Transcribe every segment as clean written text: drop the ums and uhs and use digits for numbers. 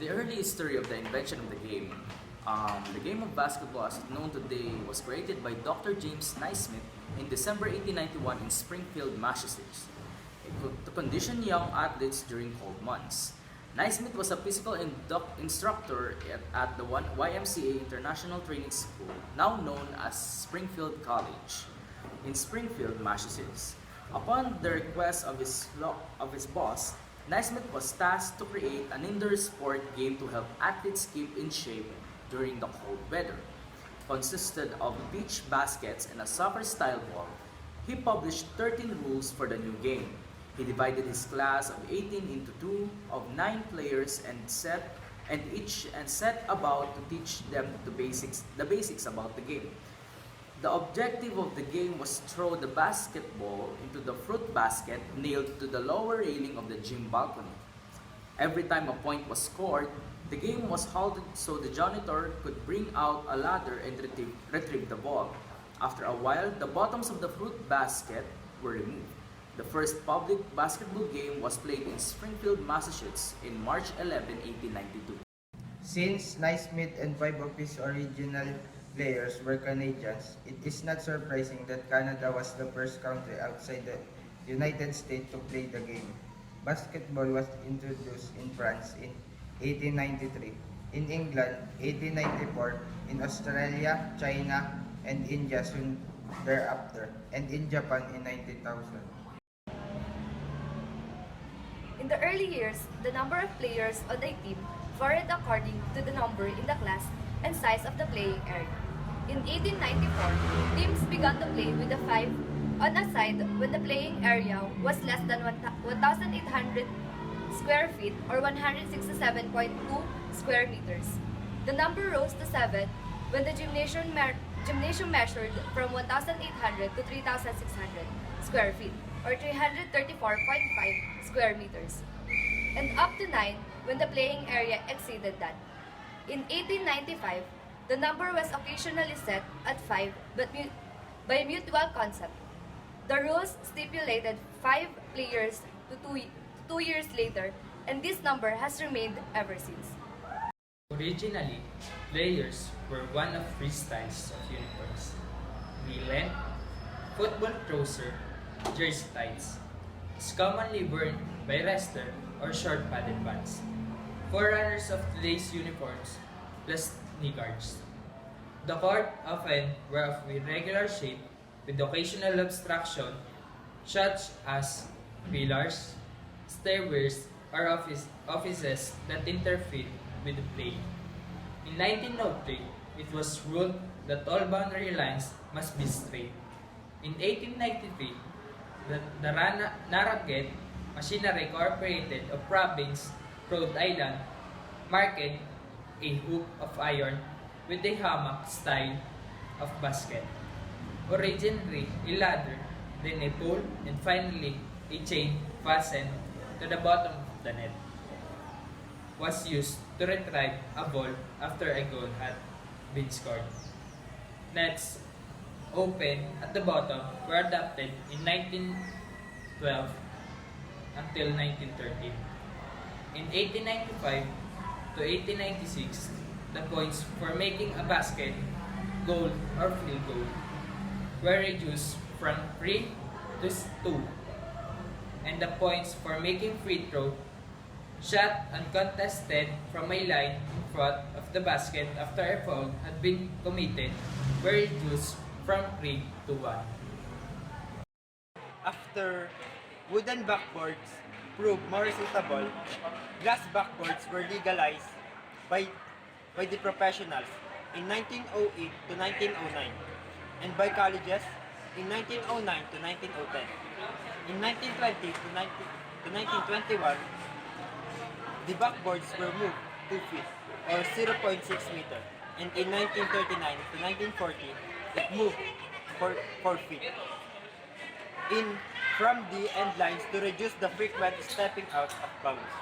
The early history of the invention of the game. The game of basketball as known today was created by Dr. James Naismith in December 1891 in Springfield, Massachusetts, to condition young athletes during cold months. Naismith was a physical instructor at the YMCA International Training School, now known as Springfield College, in Springfield, Massachusetts. Upon the request of his boss, Naismith was tasked to create an indoor sport game to help athletes keep in shape during the cold weather. Consisted of beach baskets and a soccer-style ball. He published 13 rules for the new game. He divided his class of 18 into two of 9 players and set about to teach them the basics about the game. The objective of the game was to throw the basketball into the fruit basket nailed to the lower railing of the gym balcony. Every time a point was scored, the game was halted so the janitor could bring out a ladder and retrieve the ball. After a while, the bottoms of the fruit basket were removed. The first public basketball game was played in Springfield, Massachusetts in March 11, 1892. Since Naismith and 5 of his original players were Canadians, it is not surprising that Canada was the first country outside the United States to play the game. Basketball was introduced in France in 1893, in England 1894, in Australia, China, and India soon thereafter, and in Japan in 19,000. In the early years, the number of players on a team varied according to the number in the class and size of the playing area. In 1894, teams began to play with a 5 on a side when the playing area was less than 1,800 square feet or 167.2 square meters. The number rose to 7 when the gymnasium measured from 1,800 to 3,600 square feet or 334.5 square meters, and up to 9 when the playing area exceeded that. In 1895, the number was occasionally set at 5 but by mutual consent. The rules stipulated 5 players to 2 years later, and this number has remained ever since. Originally, players were one of 3 styles of uniforms: knee-length, football trouser, jersey tights. It's commonly worn by wrestler or short padded pants. Forerunners of today's uniforms plus knee guards. The court often were of irregular shape with occasional obstruction such as pillars, stairways, or offices that interfered with the play. In 1903, it was ruled that all boundary lines must be straight. In 1893, the Narragansett Machinery Corporation of Providence, Rhode Island, marketed a hoop of iron with a hammock style of basket. Originally a ladder, then a pole, and finally a chain fastened to the bottom of the net was used to retrieve a ball after a goal had been scored. Nets open at the bottom were adopted in 1912 until 1913. In 1895 to 1896, the points for making a basket, goal, or field goal were reduced from 3 to 2, and the points for making free throw, shot uncontested from a line in front of the basket after a foul had been committed, were reduced from 3 to 1. After wooden backboards proved more suitable, glass backboards were legalized by the professionals in 1908 to 1909 and by colleges in 1909 to 1910. In 1920 to 1921, the backboards were moved 2 feet or 0.6 meter, and in 1939 to 1940, it moved 4 feet from the end lines to reduce the frequent stepping out of bounds.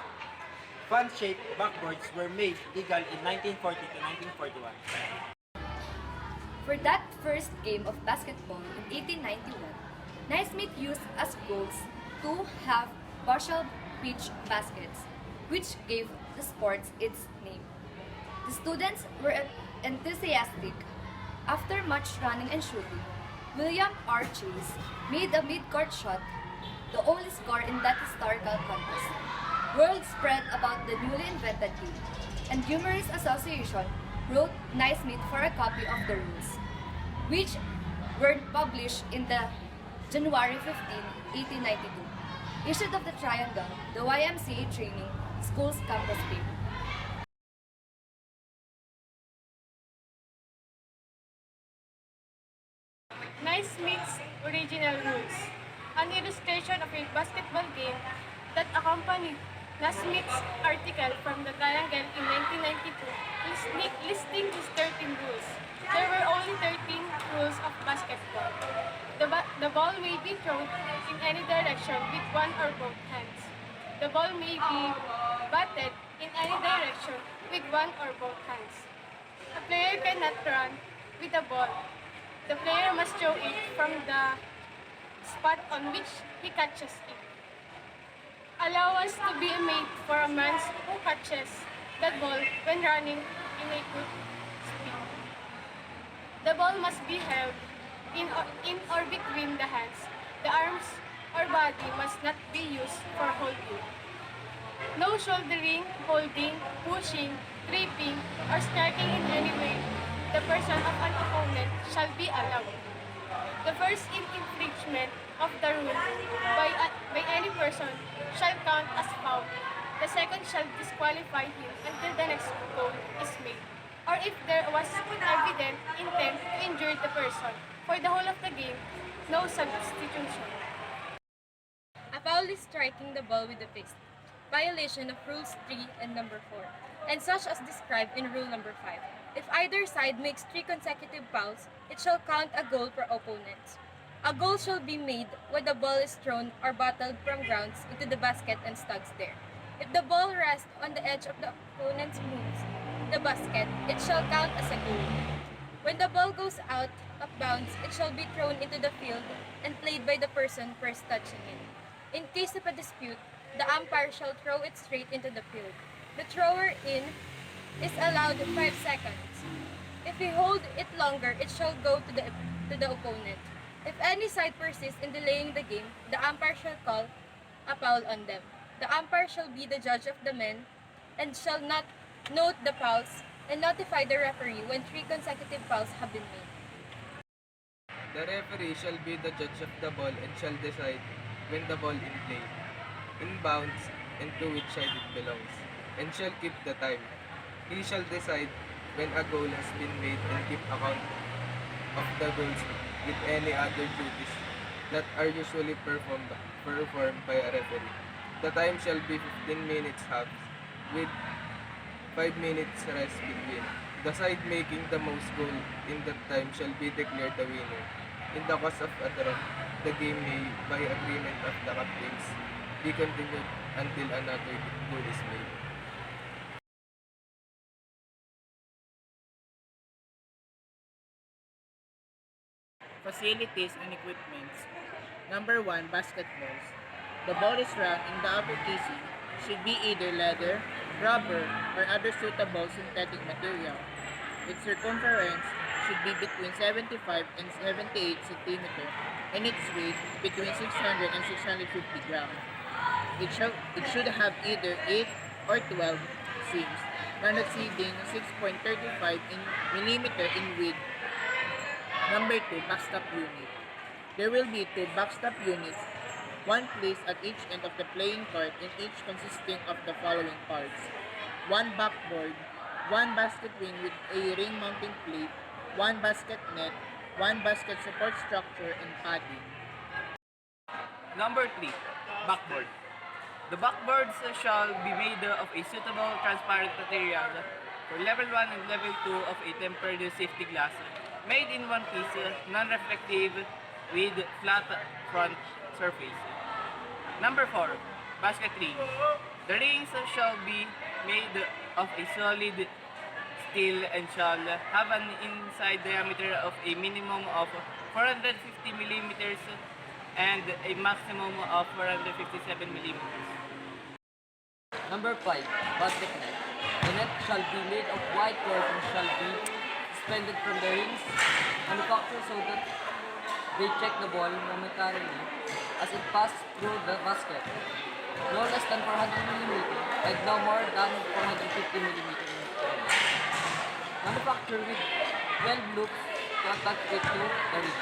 Fan-shaped backboards were made legal in 1940 to 1941. For that first game of basketball in 1891, Naismith used as goals 2 half partial pitch baskets, which gave the sports its name. The students were enthusiastic. After much running and shooting, William R. Chase made a mid-court shot, the only score in that historical contest. Word spread about the newly invented game, and numerous associations wrote Naismith for a copy of the rules, which were published in the January 15, 1892, issued of the Triangle, the YMCA Training School's campus paper. Naismith's original rules, an illustration of a basketball game that accompanied Naismith's article from the Triangle in 1992, listing his 13 rules. There were only 13 rules of basketball. The ball may be thrown in any direction with one or both hands. The ball may be batted in any direction with one or both hands. A player cannot run with the ball. The player must throw it from the spot on which he catches it. Allowance to be made for a man who catches the ball when running in a good speed. The ball must be held in or between the hands. The arms or body must not be used for holding. No shouldering, holding, pushing, tripping, or striking in any way the person of an opponent shall be allowed. The first infringement of the rule by any person shall count as foul. The second shall disqualify him until the next goal is made, or if there was evident intent to injure the person. For the whole of the game, no substitution. A foul is striking the ball with the fist, violation of Rules 3 and number 4, and such as described in Rule number 5. If either side makes 3 consecutive fouls, it shall count a goal for opponents. A goal shall be made when the ball is thrown or battled from grounds into the basket and studs there. If the ball rests on the edge of the opponent's moves, the basket, it shall count as a goal. When the ball goes out of bounds, it shall be thrown into the field and played by the person first touching it. In case of a dispute, the umpire shall throw it straight into the field. The thrower in is allowed 5 seconds. If he hold it longer, it shall go to the opponent. If any side persists in delaying the game, the umpire shall call a foul on them. The umpire shall be the judge of the men and shall not note the fouls and notify the referee when 3 consecutive fouls have been made. The referee shall be the judge of the ball and shall decide when the ball in play, in bounds, and to which side it belongs, and shall keep the time. He shall decide when a goal has been made and keep account of the goals with any other duties that are usually performed by a referee. The time shall be 15 minutes halves, with 5 minutes rest between. The side making the most goal in that time shall be declared the winner. In the case of a draw, the game may, by agreement of the captains, be continued until another goal is made. Facilities and equipments. Number 1, basketballs. The ball is run in the upper casing should be either leather, rubber, or other suitable synthetic material. Its circumference should be between 75 and 78 cm and its weight between 600 and 650 grams. It should have either 8 or 12 seams, not exceeding 6.35 mm in width. Number 2, backstop unit. There will be 2 backstop units, one placed at each end of the playing court and each consisting of the following parts: 1 backboard, 1 basket ring with a ring mounting plate, 1 basket net, 1 basket support structure, and padding. Number 3, backboard. The backboards shall be made of a suitable transparent material for level 1 and level 2 of a tempered safety glass, made in one piece, non-reflective, with flat front surface. Number 4, basket ring. The rings shall be made of a solid steel and shall have an inside diameter of a minimum of 450 millimeters and a maximum of 457 millimeters. Number 5, basket net. The net shall be made of white cord and shall be suspended from the rings manufactured so that they check the ball momentarily as it passes through the basket. No less than 400 mm and no more than 450 mm. Manufactured with 12 loops to attach it to the ring.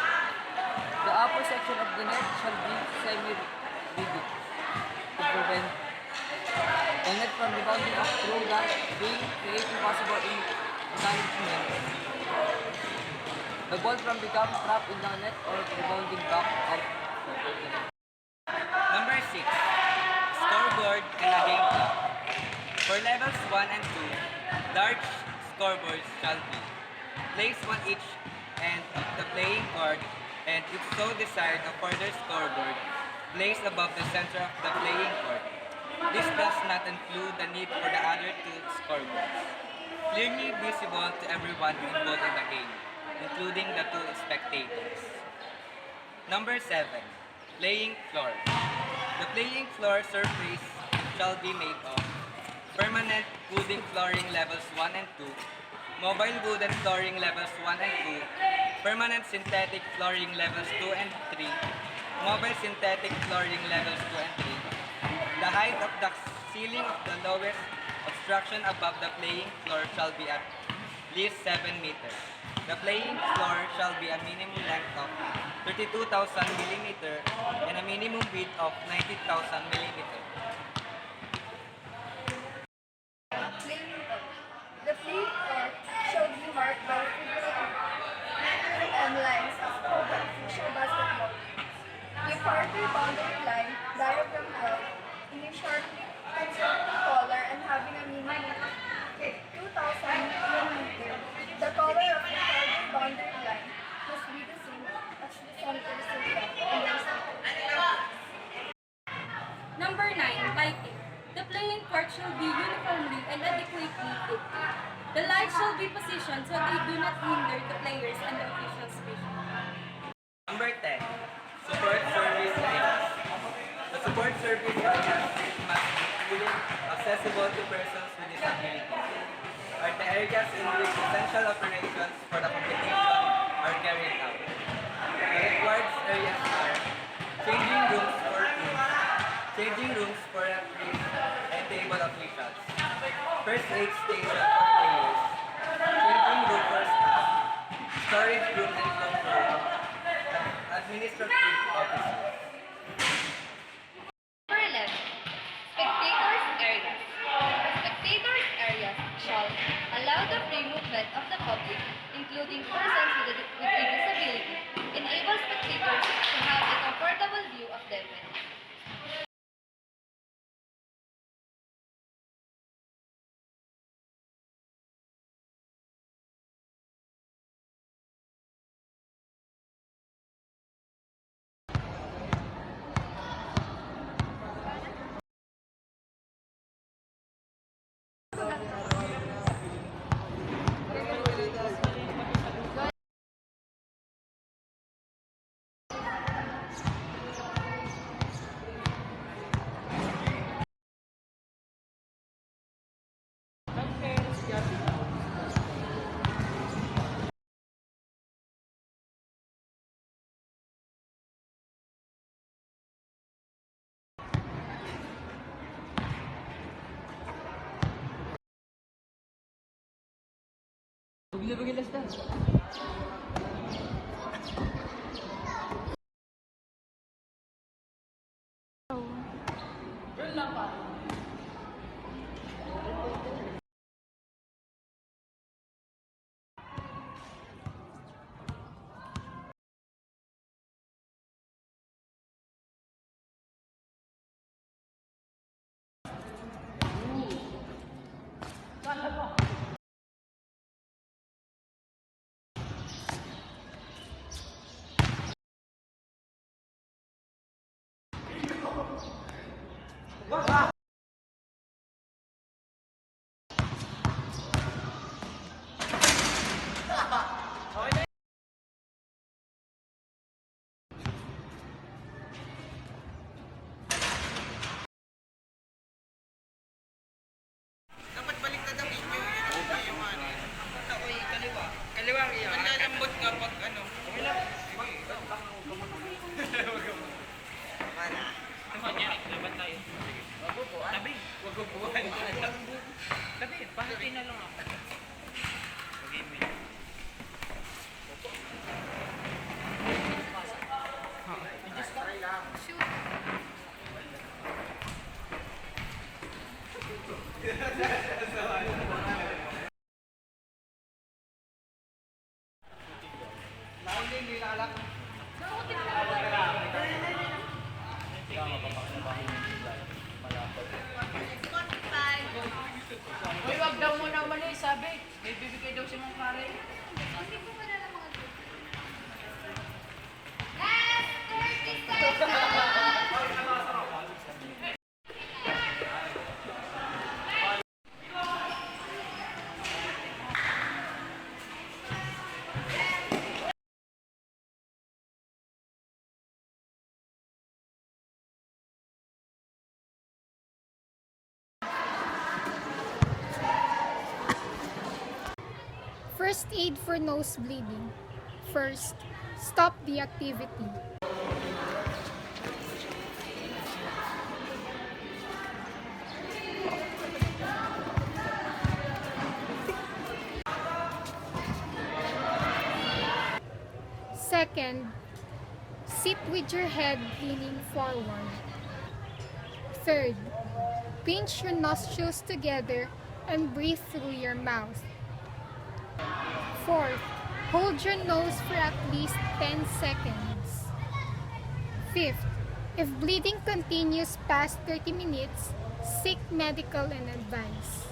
The upper section of the net shall be semi-rigid to prevent the net from rebounding off through the ring, creating possible encouragement. The ball from becoming trapped in the net or rebounding back out. Number 6, scoreboard and a game clock. For levels 1 and 2, large scoreboards shall be placed on each end of the playing court, and if so desired, a further scoreboard placed above the center of the playing court. This does not include the need for the other two scoreboards, clearly visible to everyone involved in the game, including the two spectators. Number 7, playing floor. The playing floor surface shall be made of permanent wooden flooring levels 1 and 2, mobile wooden flooring levels 1 and 2, permanent synthetic flooring levels 2 and 3, mobile synthetic flooring levels 2 and 3. The height of the ceiling of the lowest obstruction above the playing floor shall be at least 7 meters. The playing floor shall be a minimum length of 32,000 mm and a minimum width of 90,000 mm. Playing court. The playing court shall be marked by figures and lines as per the official basketball. The party boundary line diagram held in a sharply constructed collar and having a minimum 2,000 mm. The color of the party boundary line must be the same as the center circle and the center. Number 9, lighting. The playing court shall be uniformly and adequately lit. The lights shall be positioned so they do not hinder the players and the officials' vision. Number 10, support service areas. The support service areas must be fully accessible to persons with disabilities. Are the areas in which essential operations for the competition are carried out. The required areas are changing rooms for teams, changing rooms for referees and table officials, first aid station for players, changing room for staff, storage room and cloak room, administrative offices. Number 11, spectators areas. Spectators areas shall allow the free movement of the public, including persons with a disability, enable spectators to have a comfortable view of the event. First aid for nose bleeding. First, stop the activity. Second, sit with your head leaning forward. Third, pinch your nostrils together and breathe through your mouth. Fourth, hold your nose for at least 10 seconds. Fifth, if bleeding continues past 30 minutes, seek medical and advice.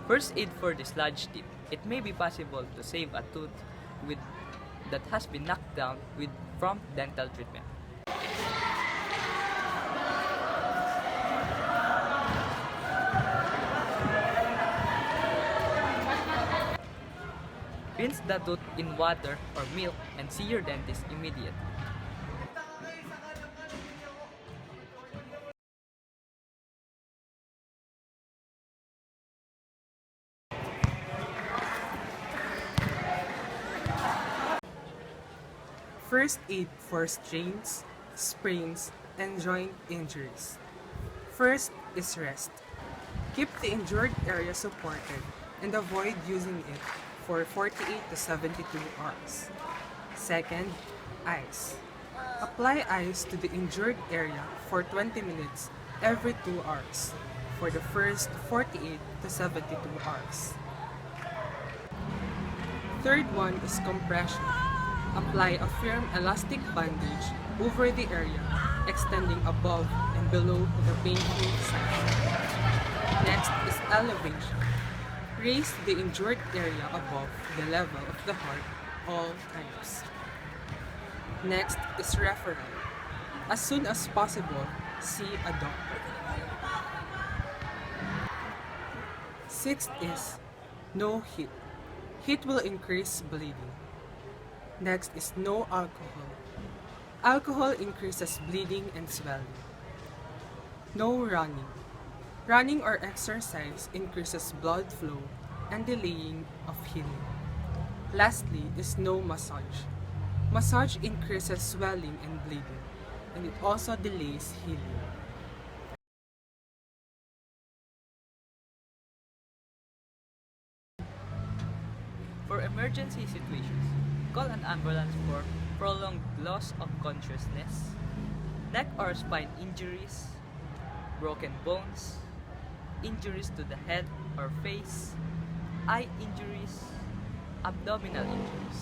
First aid for dislodged teeth. It may be possible to save a tooth with that has been knocked down with prompt dental treatment. Rinse the tooth in water or milk and see your dentist immediately. First aid for strains, sprains, and joint injuries. First is rest. Keep the injured area supported and avoid using it for 48 to 72 hours. Second, ice. Apply ice to the injured area for 20 minutes every 2 hours for the first 48 to 72 hours. Third one is compression. Apply a firm elastic bandage over the area, extending above and below the painful site. Next is elevation. Raise the injured area above the level of the heart all times. Next is referral. As soon as possible, see a doctor. Sixth is no heat. Heat will increase bleeding. Next is no alcohol. Alcohol increases bleeding and swelling. No running. Running or exercise increases blood flow and delaying of healing. Lastly is no massage. Massage increases swelling and bleeding, and it also delays healing. For emergency situations, call an ambulance for prolonged loss of consciousness, neck or spine injuries, broken bones, injuries to the head or face, eye injuries, abdominal injuries.